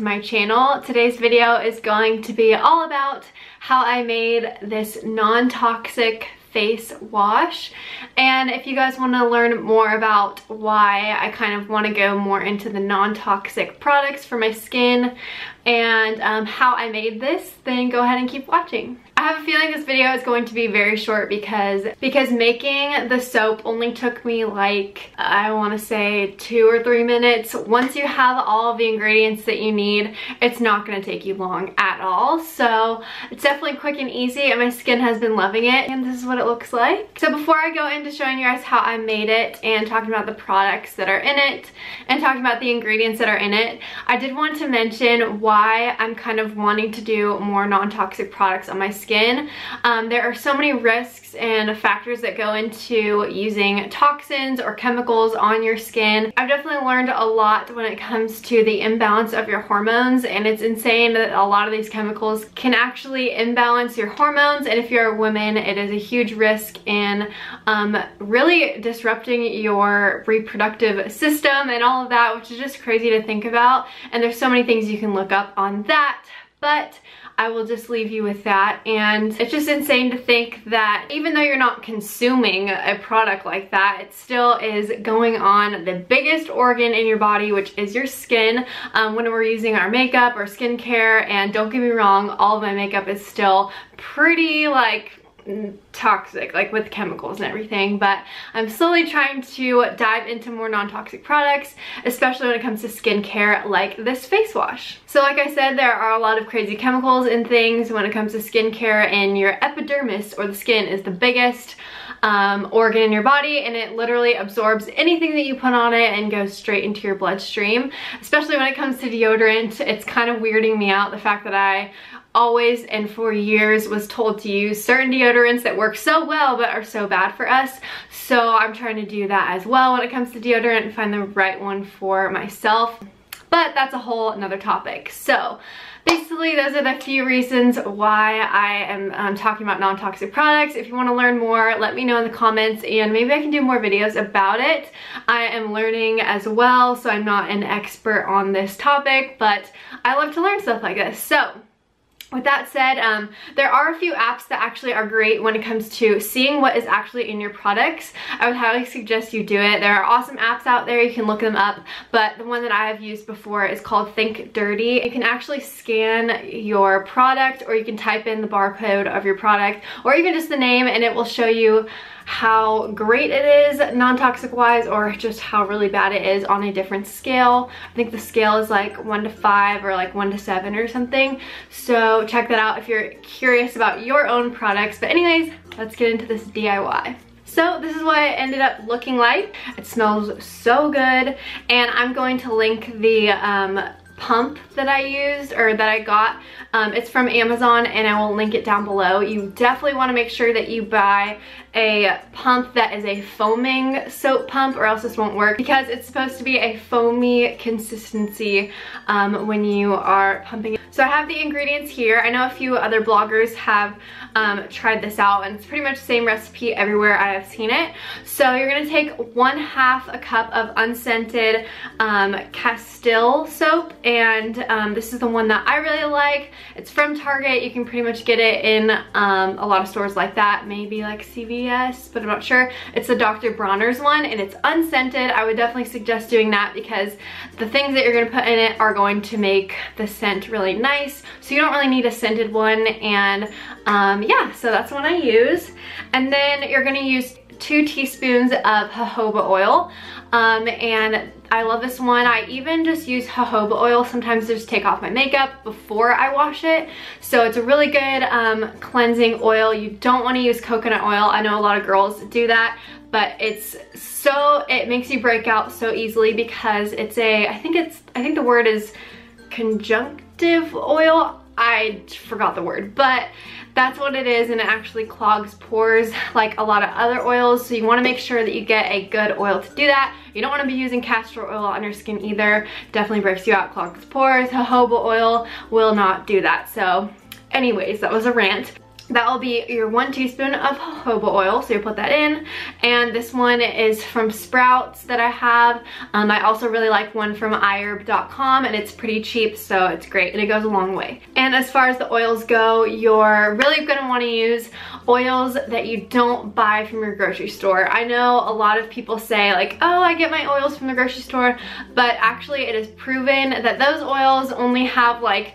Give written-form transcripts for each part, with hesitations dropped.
to my channel. Today's video is going to be all about how I made this non-toxic face wash, and if you guys want to learn more about why I kind of want to go more into the non-toxic products for my skin and how I made this, then go ahead and keep watching. I have a feeling this video is going to be very short because making the soap only took me like, I want to say 2 or 3 minutes. Once you have all of the ingredients that you need, it's not going to take you long at all. So it's definitely quick and easy, and my skin has been loving it, and this is what it looks like. So before I go into showing you guys how I made it and talking about the products that are in it and talking about the ingredients that are in it, I did want to mention why I'm kind of wanting to do more non-toxic products on my skin. There are so many risks and factors that go into using toxins or chemicals on your skin. I've definitely learned a lot when it comes to the imbalance of your hormones, and it's insane that a lot of these chemicals can actually imbalance your hormones, and if you're a woman, it is a huge risk in really disrupting your reproductive system and all of that, which is just crazy to think about. And there's so many things you can look up on that, but I will just leave you with that. And it's just insane to think that even though you're not consuming a product like that, it still is going on the biggest organ in your body, which is your skin, when we're using our makeup or skincare. And don't get me wrong, all of my makeup is still pretty like toxic, like with chemicals and everything, but I'm slowly trying to dive into more non-toxic products, especially when it comes to skincare like this face wash. So like I said, there are a lot of crazy chemicals and things when it comes to skincare, and your epidermis, or the skin, is the biggest organ in your body, and it literally absorbs anything that you put on it and goes straight into your bloodstream. Especially when it comes to deodorant, it's kind of weirding me out, the fact that I always and for years was told to use certain deodorants that work so well but are so bad for us. So I'm trying to do that as well when it comes to deodorant and find the right one for myself, but that's a whole another topic. So basically, those are the few reasons why I am talking about non-toxic products. If you want to learn more, let me know in the comments, and maybe I can do more videos about it. I am learning as well, so I'm not an expert on this topic, but I love to learn stuff like this. So with that said, there are a few apps that actually are great when it comes to seeing what is actually in your products. I would highly suggest you do it. There are awesome apps out there, you can look them up, but the one that I have used before is called Think Dirty. You can actually scan your product, or you can type in the barcode of your product, or even just the name, and it will show you how great it is non-toxic wise, or just how really bad it is on a different scale. I think the scale is like 1 to 5 or like 1 to 7 or something. So check that out if you're curious about your own products. But anyways, let's get into this DIY. So this is what it ended up looking like. It smells so good, and I'm going to link the pump that I used, or that I got. It's from Amazon, and I will link it down below. You definitely want to make sure that you buy a pump that is a foaming soap pump, or else this won't work, because it's supposed to be a foamy consistency when you are pumping it. So I have the ingredients here. I know a few other bloggers have tried this out, and it's pretty much the same recipe everywhere I have seen it. So you're going to take 1/2 a cup of unscented castile soap, and this is the one that I really like. It's from Target. You can pretty much get it in a lot of stores like that, maybe like CVS, but I'm not sure. It's the Dr. Bronner's one, and it's unscented. I would definitely suggest doing that, because the things that you're going to put in it are going to make the scent really nice. So you don't really need a scented one, and yeah, so that's what I use. And then you're going to use 2 teaspoons of jojoba oil, and I love this one. I even just use jojoba oil sometimes to just take off my makeup before I wash it. So it's a really good cleansing oil. You don't want to use coconut oil. I know a lot of girls do that, but it makes you break out so easily, because it's I think the word is conjunctive oil. I forgot the word, but that's what it is, and it actually clogs pores like a lot of other oils. So you want to make sure that you get a good oil to do that. You don't want to be using castor oil on your skin either. Definitely breaks you out, clogs pores. Jojoba oil will not do that. So anyways, that was a rant. that will be your 1 teaspoon of jojoba oil, so you put that in. And this one is from Sprouts that I have. I also really like one from iherb.com, and it's pretty cheap, so it's great, and it goes a long way. And as far as the oils go, you're really gonna wanna use oils that you don't buy from your grocery store. I know a lot of people say like, oh, I get my oils from the grocery store, but actually it is proven that those oils only have like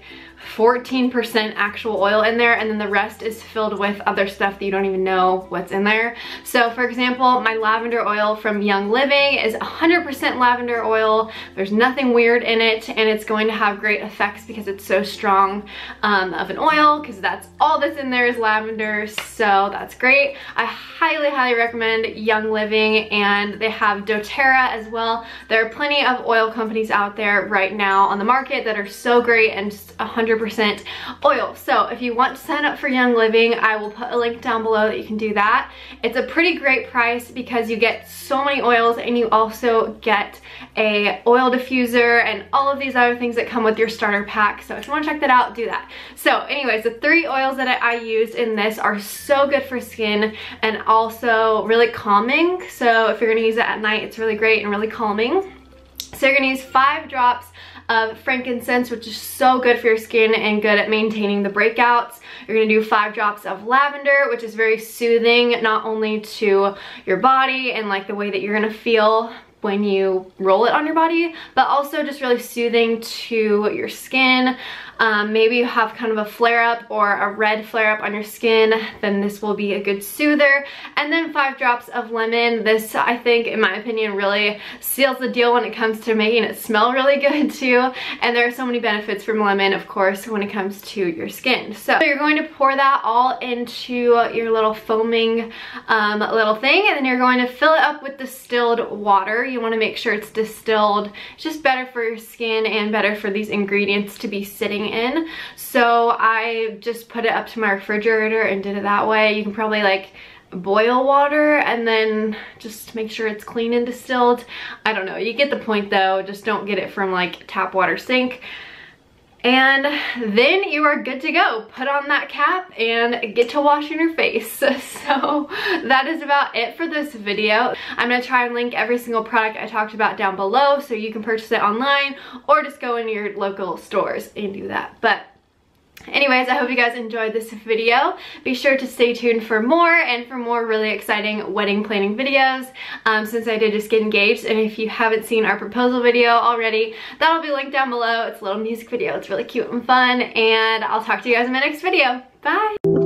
14% actual oil in there, and then the rest is filled with other stuff that you don't even know what's in there. So for example, my lavender oil from Young Living is 100% lavender oil. There's nothing weird in it, and it's going to have great effects because it's so strong of an oil, because that's all that's in there is lavender, so that's great. I highly recommend Young Living, and they have doTERRA as well. There are plenty of oil companies out there right now on the market that are so great and 100% oil. So if you want to sign up for Young Living, I will put a link down below that you can do that. It's a pretty great price because you get so many oils, and you also get a oil diffuser and all of these other things that come with your starter pack. So if you want to check that out, do that. So anyways, the 3 oils that I used in this are so good for skin and also really calming. So if you're going to use it at night, it's really great and really calming. So you're going to use 5 drops of frankincense, which is so good for your skin and good at maintaining the breakouts. You're gonna do 5 drops of lavender, which is very soothing, not only to your body and like the way that you're gonna feel when you roll it on your body, but also just really soothing to your skin. Maybe you have kind of a flare-up or a red flare-up on your skin, then this will be a good soother. And then 5 drops of lemon. This, I think, in my opinion, really seals the deal when it comes to making it smell really good too. And there are so many benefits from lemon, of course, when it comes to your skin. So you're going to pour that all into your little foaming little thing, and then you're going to fill it up with distilled water. You want to make sure it's distilled. It's just better for your skin and better for these ingredients to be sitting in. So I just put it up to my refrigerator and did it that way. You can probably like boil water and then just make sure it's clean and distilled. I don't know, you get the point though. Just don't get it from like tap water sink. And then you are good to go. Put on that cap and get to washing your face. So that is about it for this video. I'm gonna try and link every single product I talked about down below so you can purchase it online or just go into your local stores and do that. But anyways, I hope you guys enjoyed this video. Be sure to stay tuned for more and for more really exciting wedding planning videos since I did just get engaged. And if you haven't seen our proposal video already, that'll be linked down below. It's a little music video. It's really cute and fun. And I'll talk to you guys in my next video. Bye!